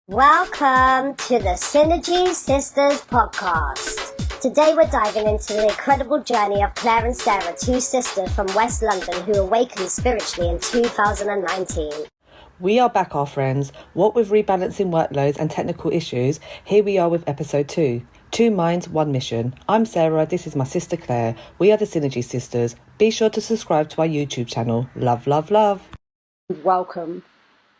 Welcome to the Synergy Sisters podcast. Today we're diving into the incredible journey of Claire and Sarah, two sisters from West London who awakened spiritually in 2019. We are back, our friends. What with rebalancing workloads and technical issues, here we are with episode 2. Two minds, one mission. I'm Sarah, this is my sister Claire. We are the Synergy Sisters. Be sure to subscribe to our YouTube channel. Love, love, love. Welcome.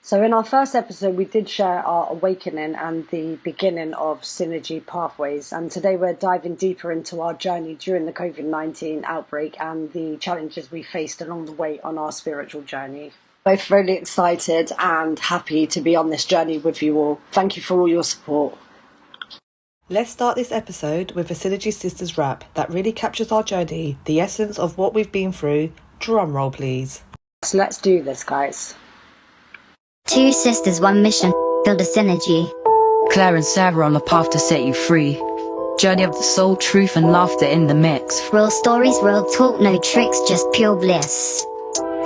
So in our first episode, we did share our awakening and the beginning of Synergy Pathways. And today we're diving deeper into our journey during the COVID-19 outbreak and the challenges we faced along the way on our spiritual journey. Both really excited and happy to be on this journey with you all. Thank you for all your support. Let's start this episode with a Synergy Sisters rap that really captures our journey, the essence of what we've been through. Drum roll, please. So let's do this, guys. Two sisters, one mission, build a synergy. Claire and Sarah on the path to set you free. Journey of the soul, truth and laughter in the mix. Real stories, real talk, no tricks, just pure bliss.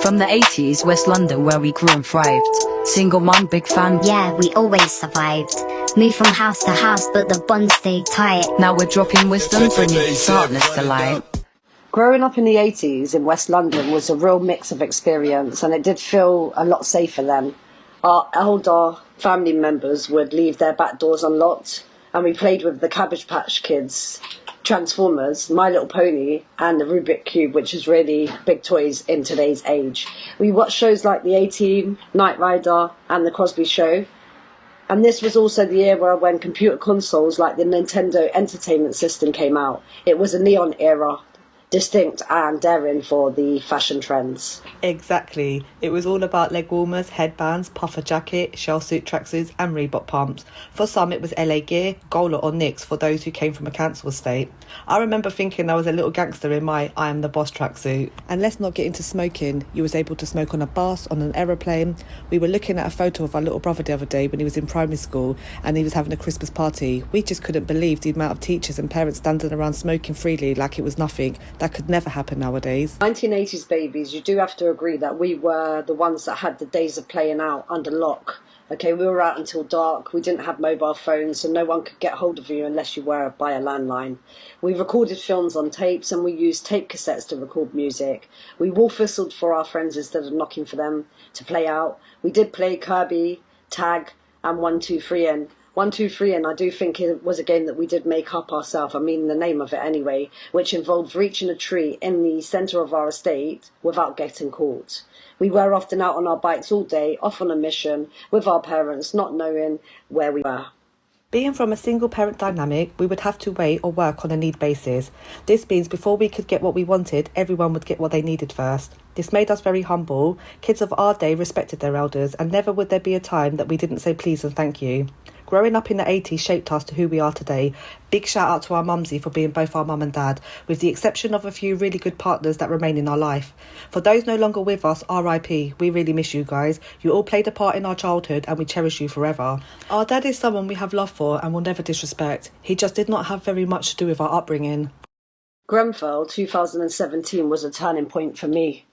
From the 80s, West London where we grew and thrived. Single mum, big fan. Yeah, we always survived. Moved from house to house, but the bond stayed tight. Now we're dropping wisdom, bringing darkness to light. Growing up in the 80s in West London was a real mix of experience, and it did feel a lot safer then. Our elder family members would leave their back doors unlocked, and we played with the Cabbage Patch Kids, Transformers, My Little Pony, and the Rubik Cube, which is really big toys in today's age. We watched shows like The A-Team, Knight Rider, and The Cosby Show. And this was also the era when computer consoles like the Nintendo Entertainment System came out. It was a neon era, distinct and daring for the fashion trends. Exactly. It was all about leg warmers, headbands, puffer jacket, shell suit tracksuits and Reebok pumps. For some it was LA Gear, Gola or Knicks for those who came from a council estate. I remember thinking I was a little gangster in my I am the boss tracksuit. And let's not get into smoking. You was able to smoke on a bus, on an aeroplane. We were looking at a photo of our little brother the other day when he was in primary school and he was having a Christmas party. We just couldn't believe the amount of teachers and parents standing around smoking freely like it was nothing. That could never happen nowadays. 1980s babies, you do have to agree that we were the ones that had the days of playing out under lock. Okay, we were out until dark, we didn't have mobile phones, so no one could get hold of you unless you were by a landline. We recorded films on tapes and we used tape cassettes to record music. We wolf whistled for our friends instead of knocking for them to play out. We did play Kirby, Tag and 1, 2, 3 and 1, 2, 3 and I do think it was a game that we did make up ourselves, I mean the name of it anyway, which involved reaching a tree in the centre of our estate without getting caught. We were often out on our bikes all day, off on a mission, with our parents, not knowing where we were. Being from a single parent dynamic, we would have to wait or work on a need basis. This means before we could get what we wanted, everyone would get what they needed first. This made us very humble. Kids of our day respected their elders, and never would there be a time that we didn't say please and thank you. Growing up in the 80s shaped us to who we are today. Big shout out to our mumsy for being both our mum and dad, with the exception of a few really good partners that remain in our life. For those no longer with us, RIP, we really miss you guys. You all played a part in our childhood and we cherish you forever. Our dad is someone we have love for and will never disrespect. He just did not have very much to do with our upbringing. Grenfell 2017 was a turning point for me.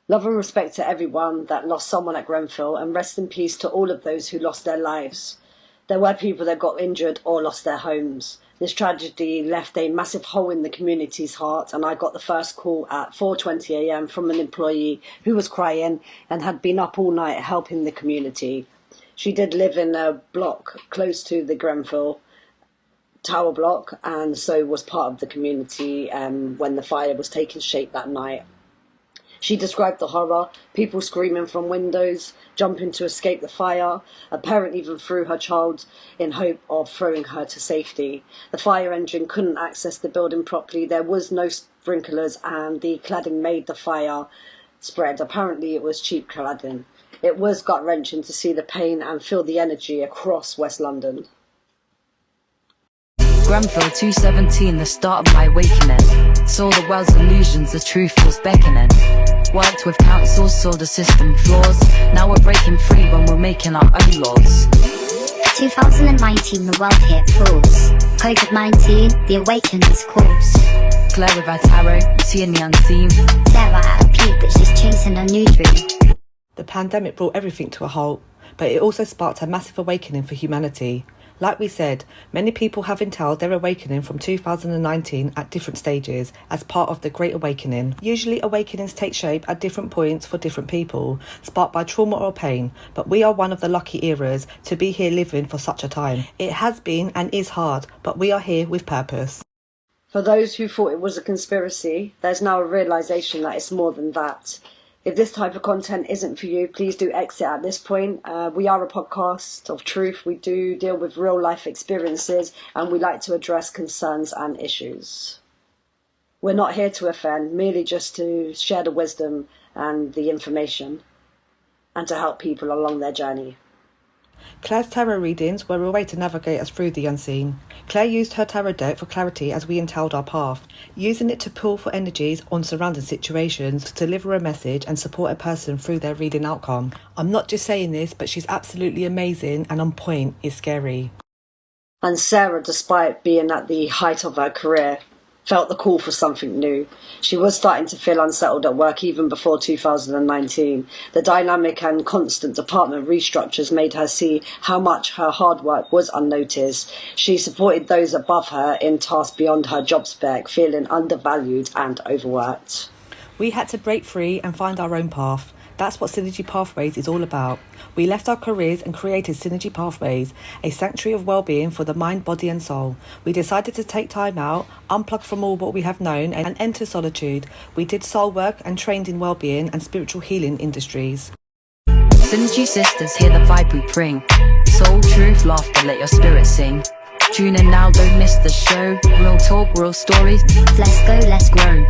Love and respect to everyone that lost someone at Grenfell, and rest in peace to all of those who lost their lives. There were people that got injured or lost their homes. This tragedy left a massive hole in the community's heart, and I got the first call at 4:20 a.m. from an employee who was crying and had been up all night helping the community. She did live in a block close to the Grenfell Tower block, and so was part of the community when the fire was taking shape that night. She described the horror, people screaming from windows, jumping to escape the fire. A parent even threw her child in hope of throwing her to safety. The fire engine couldn't access the building properly. There was no sprinklers and the cladding made the fire spread. Apparently it was cheap cladding. It was gut-wrenching to see the pain and feel the energy across West London. Grenfell 217, the start of my awakening. Saw the world's illusions, the truth was beckoning. Worked with councils, saw the system flaws. Now we're breaking free when we're making our own laws. 2019, the world hit pause. COVID-19, the awakening's calls. Claire with our tarot, seeing the unseen. Sarah at a peak, but she's chasing a new dream. The pandemic brought everything to a halt. but it also sparked a massive awakening for humanity. Like we said, many people have entailed their awakening from 2019 at different stages as part of the Great Awakening. Usually awakenings take shape at different points for different people, sparked by trauma or pain, but we are one of the lucky eras to be here living for such a time. It has been and is hard, but we are here with purpose. For those who thought it was a conspiracy, there's now a realisation that it's more than that. If this type of content isn't for you, please do exit at this point. We are a podcast of truth. We do deal with real life experiences and we like to address concerns and issues. We're not here to offend, merely just to share the wisdom and the information and to help people along their journey. Claire's tarot readings were a way to navigate us through the unseen. Claire used her tarot deck for clarity as we entailed our path, using it to pull for energies on surrounding situations to deliver a message and support a person through their reading outcome. I'm not just saying this, but she's absolutely amazing and on point. It's scary. And Sarah, despite being at the height of her career, felt the call for something new. She was starting to feel unsettled at work even before 2019. The dynamic and constant department restructures made her see how much her hard work was unnoticed. She supported those above her in tasks beyond her job spec, feeling undervalued and overworked. We had to break free and find our own path. That's what Synergy Pathways is all about. We left our careers and created Synergy Pathways, a sanctuary of well-being for the mind, body and soul. We decided to take time out, unplug from all what we have known and enter solitude. We did soul work and trained in well-being and spiritual healing industries. Synergy Sisters, hear the vibe we bring. Soul, truth, laughter, let your spirit sing. Tune in now, don't miss the show. Real talk, real stories. Let's go, let's grow.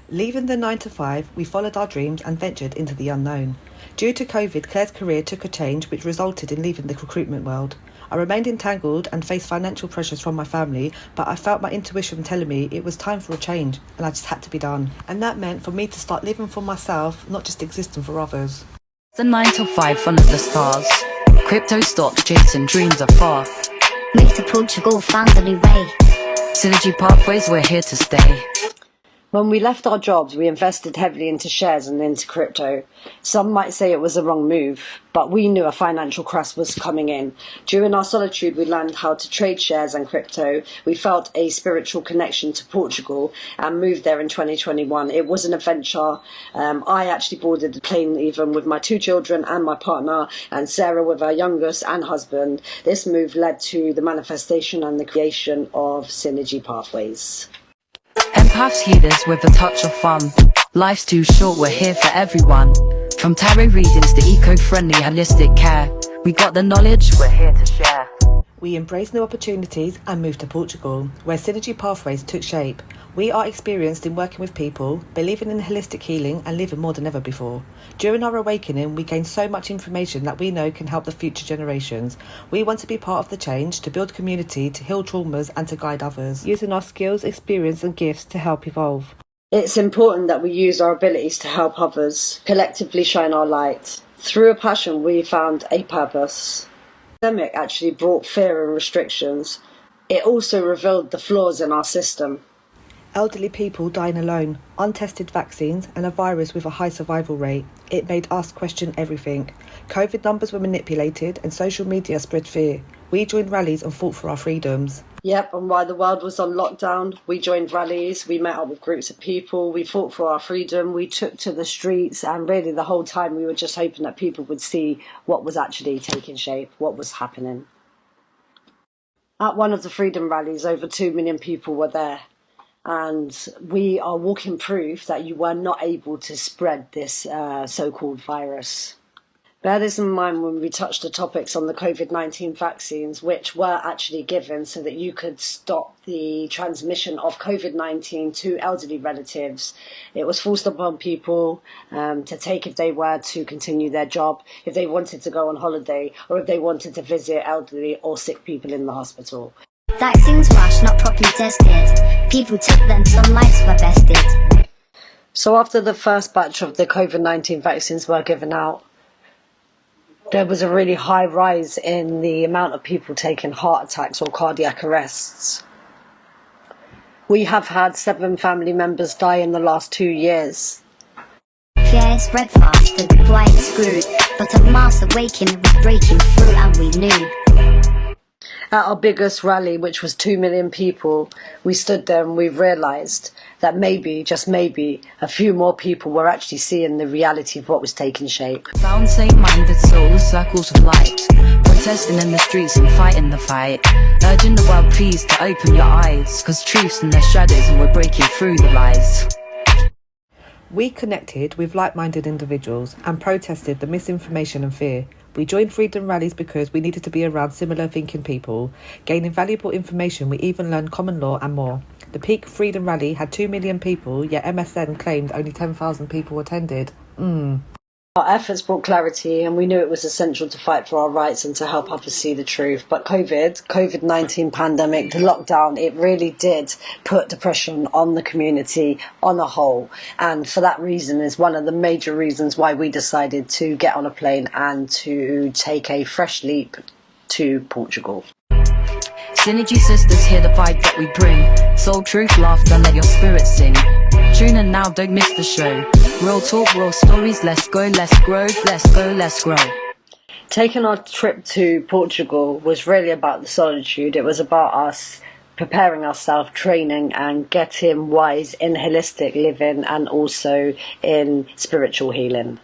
Leaving the 9 to 5, we followed our dreams and ventured into the unknown. Due to COVID, Claire's career took a change which resulted in leaving the recruitment world. I remained entangled and faced financial pressures from my family, but I felt my intuition telling me it was time for a change and I just had to be done. And that meant for me to start living for myself, not just existing for others. The 9 to 5 fun of the stars. Crypto stocks chasing dreams afar. Moved to Portugal, found a new way. Synergy Pathways, we're here to stay. When we left our jobs, we invested heavily into shares and into crypto. Some might say it was a wrong move, but we knew a financial crash was coming in. During our solitude, we learned how to trade shares and crypto. We felt a spiritual connection to Portugal and moved there in 2021. It was an adventure. I actually boarded the plane even with my 2 children and my partner, and Sarah with her youngest and husband. This move led to the manifestation and the creation of Synergy Pathways. Empaths, healers with a touch of fun. Life's too short, we're here for everyone. From tarot readings to eco-friendly holistic care. We got the knowledge, we're here to share. We embraced new opportunities and moved to Portugal, where Synergy Pathways took shape. We are experienced in working with people, believing in holistic healing and living more than ever before. During our awakening, we gained so much information that we know can help the future generations. We want to be part of the change, to build community, to heal traumas and to guide others, using our skills, experience and gifts to help evolve. It's important that we use our abilities to help others, collectively shine our light. Through a passion, we found a purpose. The pandemic actually brought fear and restrictions. It also revealed the flaws in our system. Elderly people dying alone, untested vaccines and a virus with a high survival rate. It made us question everything. COVID numbers were manipulated and social media spread fear. We joined rallies and fought for our freedoms. Yep, and while the world was on lockdown, we joined rallies, we met up with groups of people, we fought for our freedom, we took to the streets, and really the whole time we were just hoping that people would see what was actually taking shape, what was happening. At one of the freedom rallies, over 2 million people were there. And we are walking proof that you were not able to spread this so-called virus. Bear this in mind when we touch the topics on the COVID-19 vaccines, which were actually given so that you could stop the transmission of COVID-19 to elderly relatives. It was forced upon people to take if they were to continue their job, if they wanted to go on holiday, or if they wanted to visit elderly or sick people in the hospital. Vaccines rushed, not properly tested. People took them, some lives were bested. So after the first batch of the COVID-19 vaccines were given out, there was a really high rise in the amount of people taking heart attacks or cardiac arrests. We have had 7 family members die in the last 2 years. Fear spread fast, the quiet screwed. But a mass awakening was breaking through, and we knew. At our biggest rally, which was 2 million people, we stood there and we realised that maybe, just maybe, a few more people were actually seeing the reality of what was taking shape. Found same-minded souls, circles of light, protesting in the streets and fighting the fight, urging the world please to open your eyes, cause truth's in their shadows and we're breaking through the lies. We connected with like-minded individuals and protested the misinformation and fear. We joined freedom rallies because we needed to be around similar thinking people. Gaining valuable information, we even learned common law and more. The peak freedom rally had 2 million people, yet MSN claimed only 10,000 people attended. Our efforts brought clarity, and we knew it was essential to fight for our rights and to help others see the truth. But COVID-19 pandemic, the lockdown, it really did put depression on the community on a whole. And for that reason is one of the major reasons why we decided to get on a plane and to take a fresh leap to Portugal. Synergy sisters, hear the vibe that we bring. Soul, truth, laughter, let your spirit sing. Tune in now, don't miss the show. Real talk, real stories, let's go, let's grow, let's go, let's grow. Taking our trip to Portugal was really about the solitude. It was about us preparing ourselves, training and getting wise in holistic living and also in spiritual healing.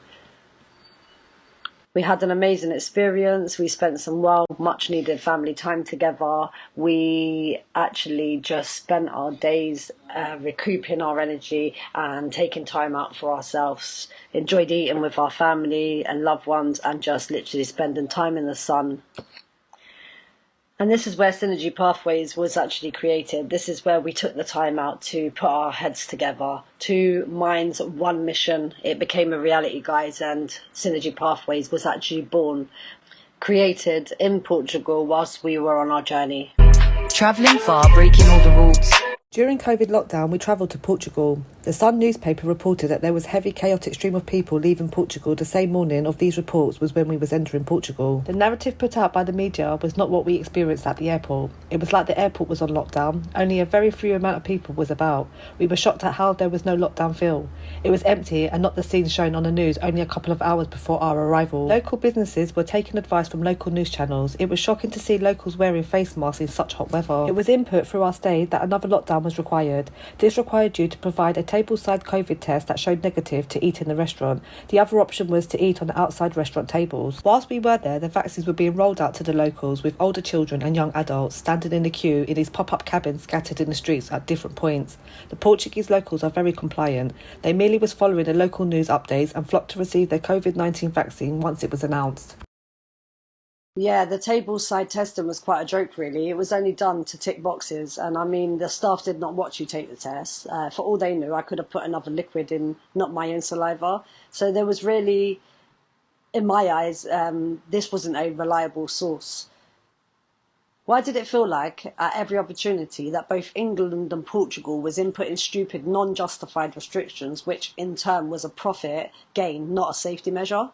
We had an amazing experience. We spent some much needed family time together. We actually just spent our days recouping our energy and taking time out for ourselves. Enjoyed eating with our family and loved ones and just literally spending time in the sun. And this is where Synergy Pathways was actually created. This is where we took the time out to put our heads together. 2 minds, 1 mission. It became a reality, guys, and Synergy Pathways was actually born, created in Portugal whilst we were on our journey. Travelling far, breaking all the rules. During COVID lockdown, we travelled to Portugal. The Sun newspaper reported that there was heavy chaotic stream of people leaving Portugal the same morning of these reports was when we was entering Portugal. The narrative put out by the media was not what we experienced at the airport. It was like the airport was on lockdown. Only a very few amount of people was about. We were shocked at how there was no lockdown feel. It was empty and not the scenes shown on the news only a couple of hours before our arrival. Local businesses were taking advice from local news channels. It was shocking to see locals wearing face masks in such hot weather. It was input through our stay that another lockdown was required. This required you to provide a tableside COVID test that showed negative to eat in the restaurant. The other option was to eat on the outside restaurant tables. Whilst we were there, the vaccines were being rolled out to the locals, with older children and young adults standing in the queue in these pop-up cabins scattered in the streets at different points. The Portuguese locals are very compliant. They merely was following the local news updates and flocked to receive their COVID-19 vaccine once it was announced. Yeah, the tableside testing was quite a joke, really. It was only done to tick boxes, and I mean, the staff did not watch you take the test. For all they knew, I could have put another liquid in, not my own saliva. So there was really, in my eyes, this wasn't a reliable source. Why did it feel like, at every opportunity, that both England and Portugal was inputting stupid, non-justified restrictions, which in turn was a profit gain, not a safety measure?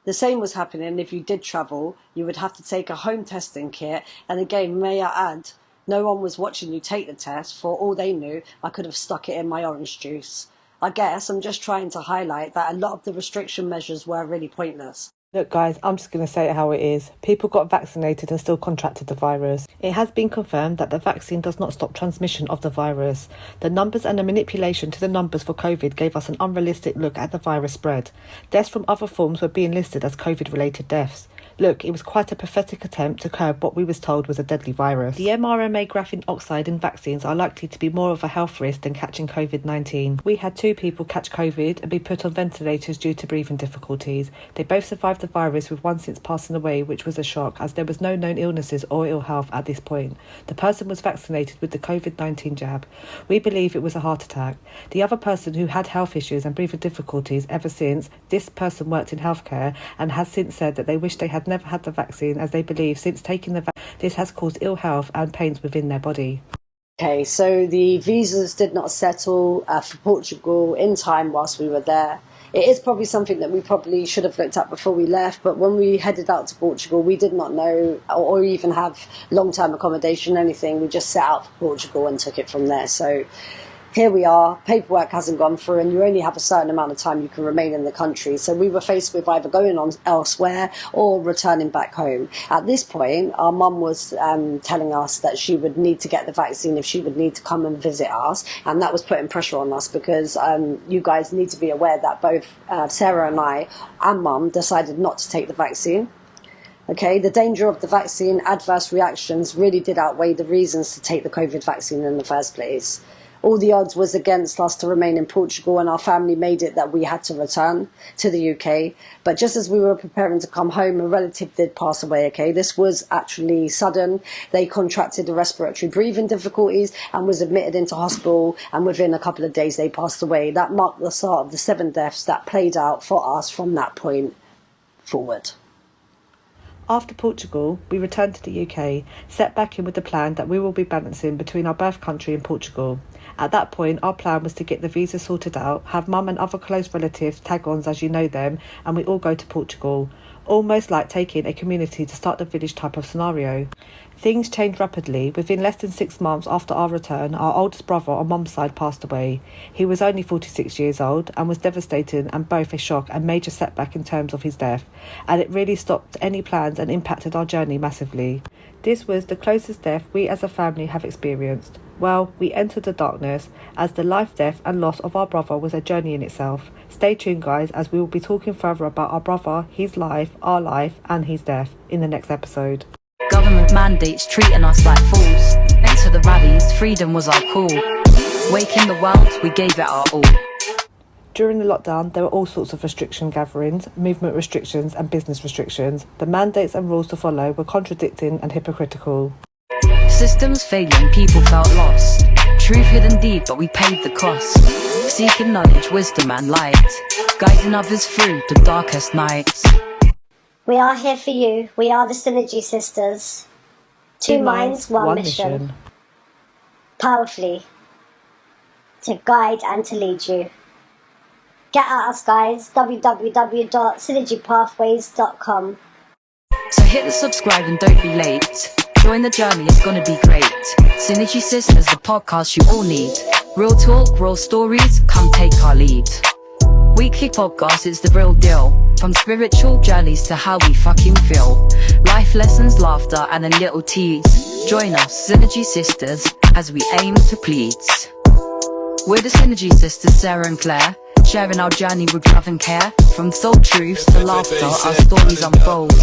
The same was happening if you did travel. You would have to take a home testing kit, and again, may I add, no one was watching you take the test. For all they knew, I could have stuck it in my orange juice. I guess I'm just trying to highlight that a lot of the restriction measures were really pointless. Look guys, I'm just going to say it how it is. People got vaccinated and still contracted the virus. It has been confirmed that the vaccine does not stop transmission of the virus. The numbers and the manipulation to the numbers for COVID gave us an unrealistic look at the virus spread. Deaths from other forms were being listed as COVID-related deaths. Look, it was quite a pathetic attempt to curb what we was told was a deadly virus. The mRNA graphene oxide in vaccines are likely to be more of a health risk than catching COVID-19. We had 2 people catch COVID and be put on ventilators due to breathing difficulties. They both survived the virus, with one since passing away, which was a shock as there was no known illnesses or ill health at this point. The person was vaccinated with the COVID-19 jab. We believe it was a heart attack. The other person who had health issues and breathing difficulties ever since, this person worked in healthcare and has since said that they wish they had never had the vaccine, as they believe since taking the vaccine this has caused ill health and pains within their body. Okay, so the visas did not settle for Portugal in time whilst we were there. It is probably something that we probably should have looked at before we left, but when we headed out to Portugal, we did not know or even have long-term accommodation, anything. We just set out for Portugal and took it from there. So here we are, paperwork hasn't gone through, and you only have a certain amount of time you can remain in the country. So we were faced with either going on elsewhere or returning back home. At this point, our mum was telling us that she would need to get the vaccine if she would need to come and visit us, and that was putting pressure on us because you guys need to be aware that both Sarah and I and mum decided not to take the vaccine. Okay, the danger of the vaccine, adverse reactions really did outweigh the reasons to take the COVID vaccine in the first place. All the odds was against us to remain in Portugal, and our family made it that we had to return to the UK. But just as we were preparing to come home, a relative did pass away, okay? This was actually sudden. They contracted respiratory breathing difficulties and was admitted into hospital, and within a couple of days they passed away. That marked the start of the 7 deaths that played out for us from that point forward. After Portugal, we returned to the UK, set back in with the plan that we will be balancing between our birth country and Portugal. At that point, our plan was to get the visa sorted out, have mum and other close relatives, tag-ons as you know them, and we all go to Portugal. Almost like taking a community to start the village type of scenario. Things changed rapidly. Within less than 6 months after our return, our oldest brother on mum's side passed away. He was only 46 years old and was devastating and both a shock and major setback in terms of his death, and it really stopped any plans and impacted our journey massively. This was the closest death we as a family have experienced. Well, we entered the darkness, as the life, death and loss of our brother was a journey in itself. Stay tuned guys, as we will be talking further about our brother, his life, our life and his death in the next episode. Government mandates treating us like fools. Into the rallies, freedom was our call. Waking the world, we gave it our all. During the lockdown, there were all sorts of restriction gatherings, movement restrictions and business restrictions. The mandates and rules to follow were contradicting and hypocritical. Systems failing, people felt lost. Truth hidden deep, but we paid the cost. Seeking knowledge, wisdom and light, guiding others through the darkest nights. We are here for you. We are the Synergy Sisters. Two minds, one mission. Powerfully. To guide and to lead you. Get at us guys, www.synergypathways.com. So hit the subscribe and don't be late. Join the journey, it's gonna be great. Synergy Sisters, the podcast you all need. Real talk, real stories, come take our lead. Weekly podcast is the real deal. From spiritual journeys to how we fucking feel. Life lessons, laughter and a little tease. Join us, Synergy Sisters, as we aim to please. We're the Synergy Sisters, Sarah and Claire, sharing our journey with love and care. From soul truths to laughter, our stories unfold.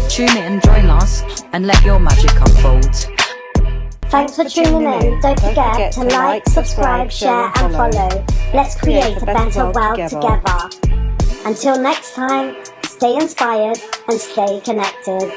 Tune in, join us, and let your magic unfold. Thanks for tuning in. Don't forget to like, subscribe, share and follow. Let's create a better world together. Until next time, stay inspired and stay connected.